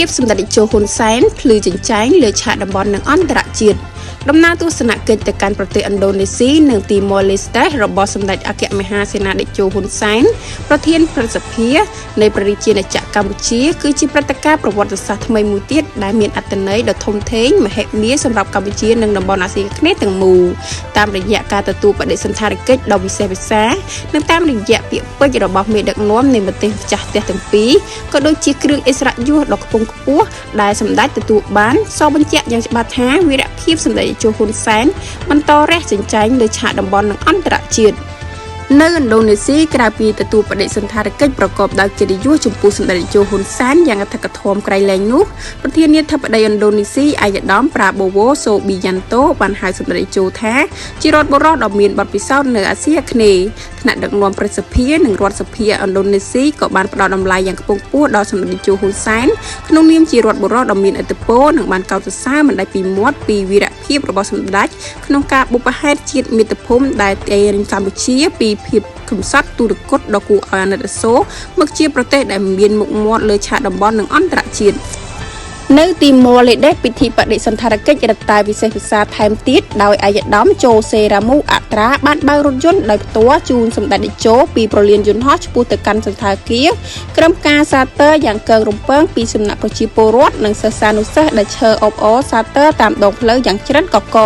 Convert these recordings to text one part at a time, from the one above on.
ភាពសម្ដេចតេជោហ៊ុនសែនភ្លឺចិញ្ចែងលើឆាកតំបន់និងអន្តរជាតិដំណើរទស្សនកិច្ចទៅកាន់ប្រទេសឥណ្ឌូនេស៊ីនិងទីម៉ូឡេស្តេរបស់សម្ដេចអគ្គមហាសេនាធិជោហ៊ុនសែនប្រធានព្រឹទ្ធសភានៃព្រះរាជាណាចក្រកម្ពុជាគឺជាព្រឹត្តិការណ៍ប្រវត្តិសាស្ត្រថ្មីមួយទៀតដែលមានអត្ថន័យដ៏ធំធេងមហិមាសម្រាប់កម្ពុជានិងតំបន់អាស៊ីអាគ្នេយ៍ទាំងមូលតាមរយៈការទទួលបដិសណ្ឋារកិច្ចដ៏វិសេសវិសាលនិងតាមរយៈពាក្យពេចន៍របស់មេដឹកនាំនៃប្រទេសម្ចាស់ផ្ទះទាំងពីរក៏ដូចជាគ្រឿងឥស្សរិយយសដ៏ខ្ពង់ខ្ពស់ដែលសម្ដេចទទួលបានសបញ្ជាក់យ៉ាងច្បាស់ថាវីរភាពសម្ដេចជោហ៊ុនសែនបន្តរះចិញ្ចែងលើឆាកតំបន់និងអន្តរជាតិនៅឥណ្ឌូនេស៊ីក្រៅពីទទួលបដិសណ្ឋារកិច្ចប្រកបដោយកិត្តិយសចំពោះសម្ដេចតេជោហ៊ុនសែនយ៉ាងអធិកធមក្រៃលែងនោះប្រធានាធិបតីឥណ្ឌូនេស៊ីអាយដាមប្រាបូវ៉ូសូប៊ីយ៉ាន់តូបានហៅសម្ដេចតេជោថាជារដ្ឋបុរសដ៏មានបទពិសោធន៍នៅអាស៊ីអាគ្នេយ៍ថ្នាក់ដឹកនាំព្រឹទ្ធសភានិងរដ្ឋសភាឥណ្ឌូនេស៊ីក៏បានផ្ដល់តម្លៃយ៉ាងខ្ពង់ខ្ពស់ដល់សម្ដេចតេជោហ៊ុនសែនក្នុងនាមជារដ្ឋបុរសដ៏មានឥទ្ធិពលនិងបានកោតសរសើរមិនដាច់ពីមាត់ពីវីរភាពរបស់សម្ដេចក្នុងការបុព្វហេតុជាតិមាតុភូមិដែលទាញកម្ពុជាពីភាពកំសត់ទុរគតដ៏គួរឲ្យអាណិតអាសូរមកជាប្រទេសដែលមានមុខមាត់លើឆាកតំបន់និងអន្តរជាតិនៅទីម៉ូឡេដេសពិធីបដិសណ្ឋារកិច្ចរដ្ឋាភិបាលវិសេសវិសាលថែមទៀតដោយអាយដាមជូសេរ៉ាមូអាត្រាបានបើករថយន្តដោយផ្ទាល់ជូនសម្ដេចតេជោពីប្រលានយន្តហោះឆ្ពោះទៅកាន់សណ្ឋាគារក្រុមការសាទរយ៉ាងកើងរំពងពីសំណាក់ប្រជាពលរដ្ឋនិងសិស្សានុសិស្សដែលឈរអបអរសាទរតាមដងផ្លូវយ៉ាងច្រិតកក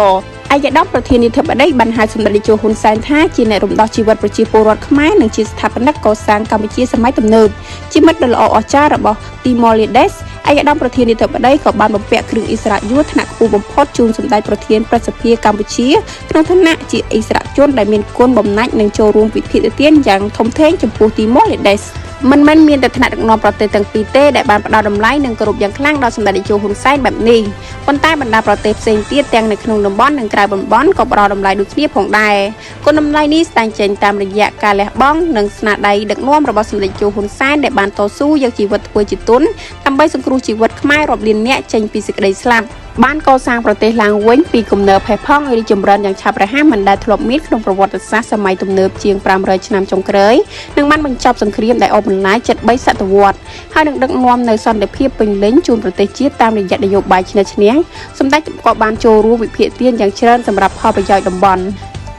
អាយដាមប្រធានាធិបតីបានហៅសម្ដេចតេជោហ៊ុនសែនថាជាអ្នករំដោះជីវិតប្រជាពលរដ្ឋខ្មែរនិងជាស្ថាបនិកកសាងកម្ពុជាសម័យទំនើបជាមិត្តដ៏ល្អអស្ចារ្យរបស់ទីម៉ូឡេដេសអាយដាមប្រធានាធិបតីក៏បានបំពាក់គ្រឿងឥស្សរិយយសថ្នាក់ខ្ពស់បំផុតជូនសម្ដេចប្រធានព្រឹទ្ធសភាកម្ពុជាក្នុងឋានៈជាឥស្សរជនដែលមានគុណបំណាច់និងចូលរួមពិធីទានយ៉ាងធំធេងចំពោះទីម៉ូឡេដេសមិនមែនមានតែថ្នាក់ដឹកនាំប្រទេសទាំងពីរទេដែលបានផ្ដល់តម្លៃនិងគោរពយ៉ាងខ្លាំងដល់សម្ដេចតេជោហ៊ុនសែនបែបនេះប៉ុន្តែបណ្ដាប្រទេសផ្សេងទៀតទាំងនៅក្នុងតំបន់និងក្រៅតំបន់ក៏ផ្ដល់តម្លៃដូចគ្នាផងដែរគុណតម្លៃនេះស្ដែងចេញតាមរយៈការលះបង់និងស្នាដៃដឹកនាំរបស់សម្ដេចតេជោហ៊ុនសែនដែលបានតស៊ូយកជីវិតធ្វើជាទុនដើម្បីសង្គ្រោះជីវិតខ្មែររាប់លាននាក់ចេញពីសេចក្តីស្លាប់បានកសាងប្រទេសឡើងវិញពីគំនរផេះផង់ឲ្យរីកចម្រើនយ៉ាងឆាប់រហ័សមិនដែលធ្លាប់មានក្នុងប្រវត្តិសាស្ត្រសម័យទំនើបជាង500ឆ្នាំចុងក្រោយនិងបានបញ្ចប់សង្គ្រាមដែលអូសបន្លាយជិត3សតវត្សរ៍ហើយនឹងដឹកនាំនៅសន្តិភាពពេញលេញជូនប្រទេសជាតិតាមរយៈនយោបាយឈ្នះឈ្នះសម្ដេចក៏បានចូលរួមវិភាគទានយ៉ាងច្រើនសម្រាប់ផលប្រយោជន៍តំបន់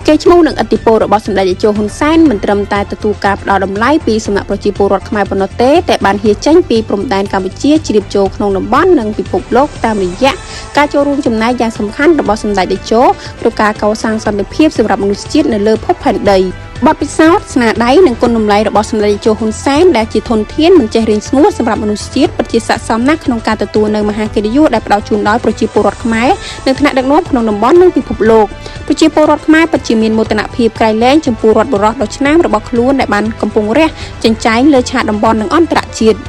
កេរ្តិ៍ឈ្មោះនិងឥទ្ធិពលរបស់សម្ដេចតេជោហ៊ុនសែនមិនត្រឹមតែទទួលការផ្ដល់តម្លៃពីសំណាក់ប្រជាពលរដ្ឋខ្មែរប៉ុណ្ណោះទេតែបានហៀចេញពីព្រំដែនកម្ពុជាជ្រាបចូលក្នុងតំបន់និងពិភពលោកតាមរយៈការចូលរួមចំណែកយ៉ាងសំខាន់របស់សម្ដេចតេជោក្នុងការកសាងសន្តិភាពសម្រាប់មនុស្សជាតិនៅលើភពផែនដីបទពិសោធន៍ស្នាដៃនិងគុណតម្លៃរបស់សម្ដេចតេជោហ៊ុនសែនដែលជាធនធានមិនចេះរីងស្ងួតសម្រាប់មនុស្សជាតិពិតជាស័ក្តិសមណាស់ក្នុងការទទួលនៅមហាកិត្តិយសដែលផ្ដល់ជូនដោយប្រជាពលរដ្ឋខ្មែរនិងថ្នាក់ដឹកនាំក្នុងតំបន់និងពិភពលោកប្រជាពលរដ្ឋខ្មែរពិតជាមានមោទនភាពក្រៃលែងចំពោះរដ្ឋបុរសដ៏ឆ្នើមរបស់ខ្លួនដែលបានកំពុងរះចិញ្ចែងលើឆាកតំបន់និងអន្តរជាតិ